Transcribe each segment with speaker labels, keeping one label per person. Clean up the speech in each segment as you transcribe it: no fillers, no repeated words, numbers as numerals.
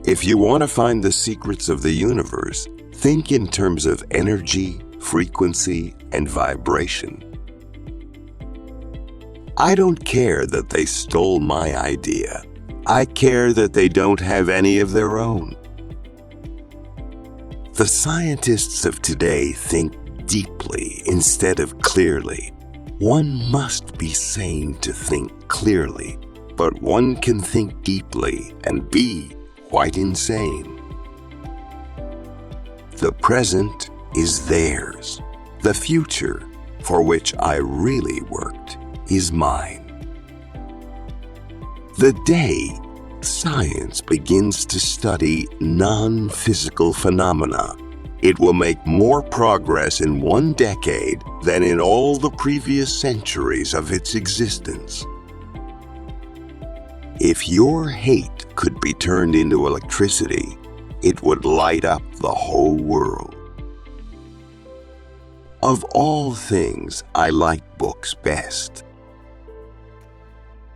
Speaker 1: If you want to find the secrets of the universe, think in terms of energy, frequency, and vibration. I don't care that they stole my idea. I care that they don't have any of their own. The scientists of today think deeply instead of clearly. One must be sane to think clearly, but one can think deeply and be quite insane. The present is theirs. The future, for which I really worked, is mine. The day science begins to study non-physical phenomena, it will make more progress in 1 decade than in all the previous centuries of its existence. If your hate could be turned into electricity, it would light up the whole world. Of all things, I like books best.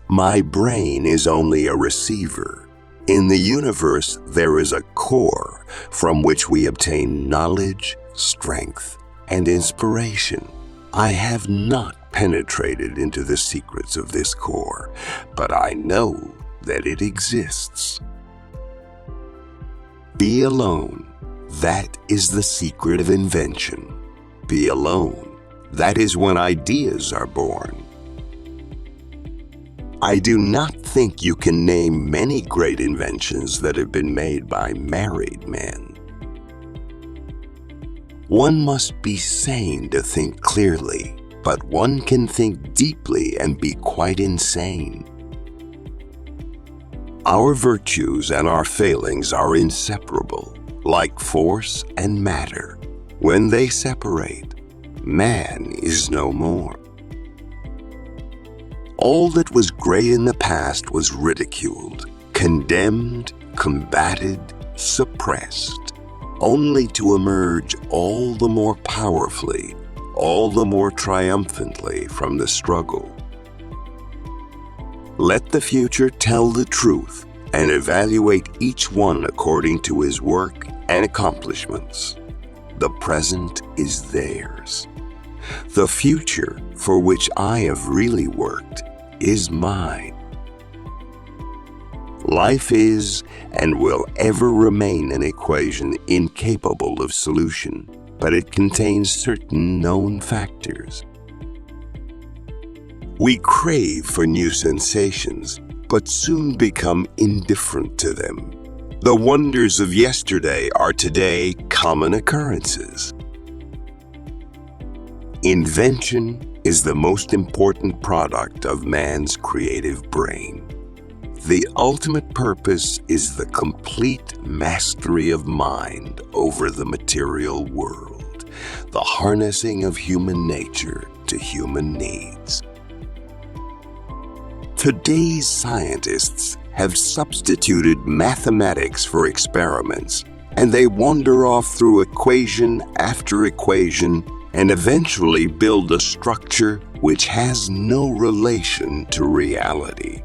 Speaker 1: My brain is only a receiver. In the universe, there is a core from which we obtain knowledge, strength, and inspiration. I have not penetrated into the secrets of this core, but I know that it exists. Be alone. That is the secret of invention. Be alone. That is when ideas are born. I do not think you can name many great inventions that have been made by married men. One must be sane to think clearly, but one can think deeply and be quite insane. Our virtues and our failings are inseparable, like force and matter. When they separate, man is no more. All that was gray in the past was ridiculed, condemned, combated, suppressed, only to emerge all the more powerfully, all the more triumphantly from the struggle. Let the future tell the truth and evaluate each one according to his work and accomplishments. The present is theirs. The future, for which I have really worked, is mine. Life is and will ever remain an equation incapable of solution, but it contains certain known factors. We crave for new sensations, but soon become indifferent to them. The wonders of yesterday are today common occurrences. Invention is the most important product of man's creative brain. The ultimate purpose is the complete mastery of mind over the material world, the harnessing of human nature to human needs. Today's scientists have substituted mathematics for experiments, and they wander off through equation after equation and eventually build a structure which has no relation to reality.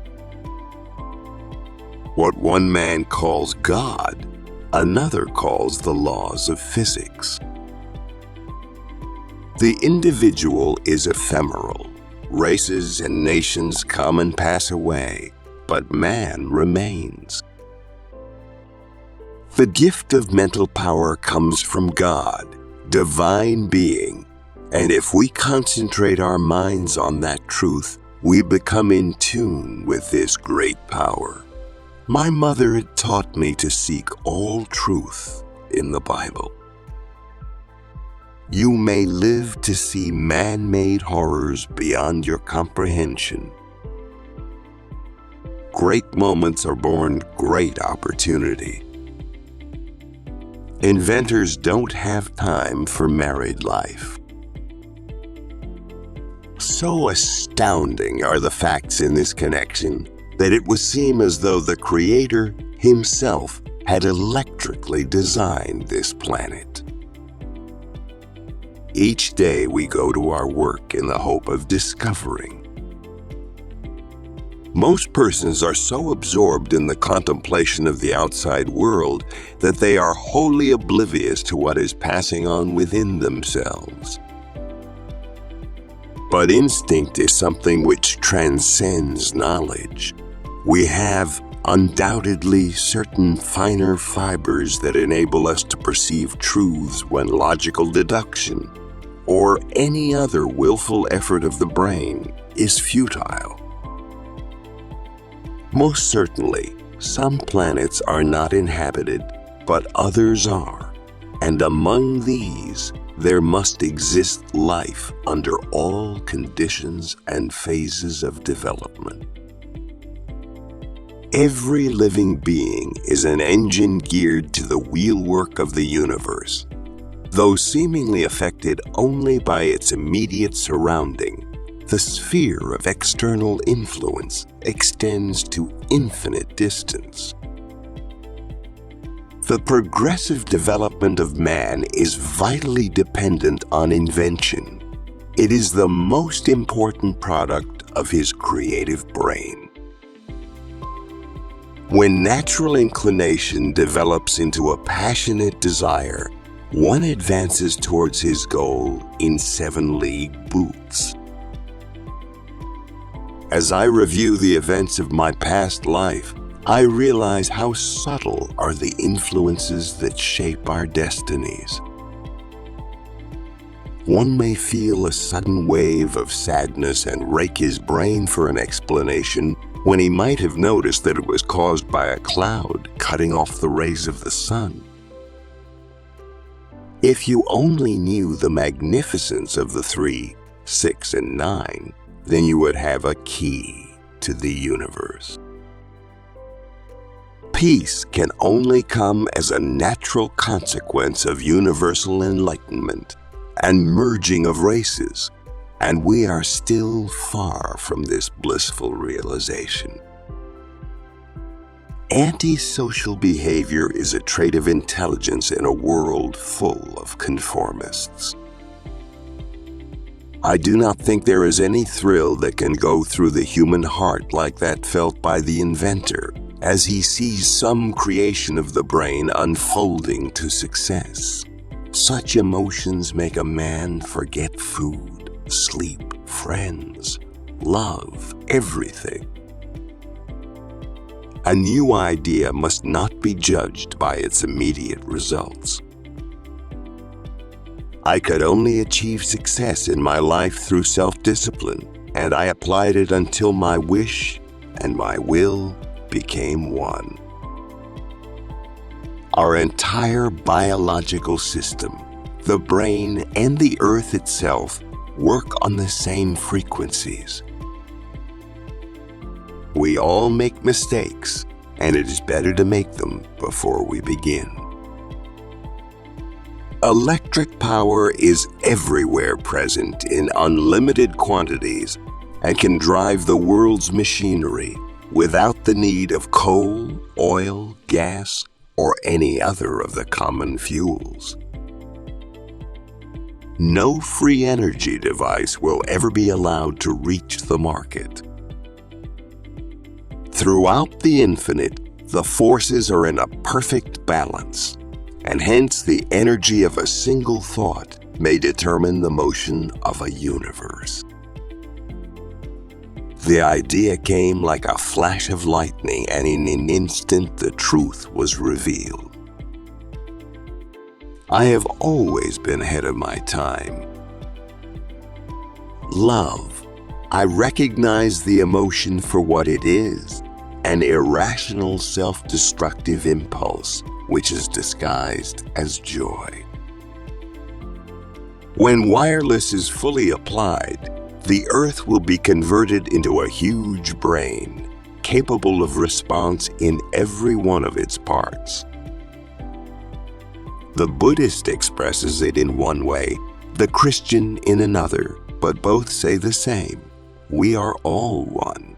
Speaker 1: What one man calls God, another calls the laws of physics. The individual is ephemeral. Races and nations come and pass away, but man remains. The gift of mental power comes from God, divine being, and if we concentrate our minds on that truth, we become in tune with this great power. My mother had taught me to seek all truth in the Bible. You may live to see man-made horrors beyond your comprehension. Great moments are born great opportunity. Inventors don't have time for married life. So astounding are the facts in this connection that it would seem as though the Creator himself had electrically designed this planet. Each day we go to our work in the hope of discovering. Most persons are so absorbed in the contemplation of the outside world that they are wholly oblivious to what is passing on within themselves. But instinct is something which transcends knowledge. We have undoubtedly certain finer fibers that enable us to perceive truths when logical deduction or any other willful effort of the brain is futile. Most certainly, some planets are not inhabited, but others are, and among these, there must exist life under all conditions and phases of development. Every living being is an engine geared to the wheelwork of the universe. Though seemingly affected only by its immediate surrounding, the sphere of external influence extends to infinite distance. The progressive development of man is vitally dependent on invention. It is the most important product of his creative brain. When natural inclination develops into a passionate desire, one advances towards his goal in 7-league boots. As I review the events of my past life, I realize how subtle are the influences that shape our destinies. One may feel a sudden wave of sadness and rake his brain for an explanation when he might have noticed that it was caused by a cloud cutting off the rays of the sun. If you only knew the magnificence of the 3, 6, and 9, then you would have a key to the universe. Peace can only come as a natural consequence of universal enlightenment and merging of races, and we are still far from this blissful realization. Antisocial behavior is a trait of intelligence in a world full of conformists. I do not think there is any thrill that can go through the human heart like that felt by the inventor as he sees some creation of the brain unfolding to success. Such emotions make a man forget food, sleep, friends, love, everything. A new idea must not be judged by its immediate results. I could only achieve success in my life through self-discipline, and I applied it until my wish and my will became one. Our entire biological system, the brain and the earth itself, work on the same frequencies. We all make mistakes, and it is better to make them before we begin. Electric power is everywhere present in unlimited quantities and can drive the world's machinery without the need of coal, oil, gas, or any other of the common fuels. No free energy device will ever be allowed to reach the market. Throughout the infinite, the forces are in a perfect balance, and hence the energy of a single thought may determine the motion of a universe. The idea came like a flash of lightning, and in an instant the truth was revealed. I have always been ahead of my time. Love. I recognize the emotion for what it is, an irrational self-destructive impulse which is disguised as joy. When wireless is fully applied, the earth will be converted into a huge brain, capable of response in every one of its parts. The Buddhist expresses it in one way, the Christian in another, but both say the same: we are all one.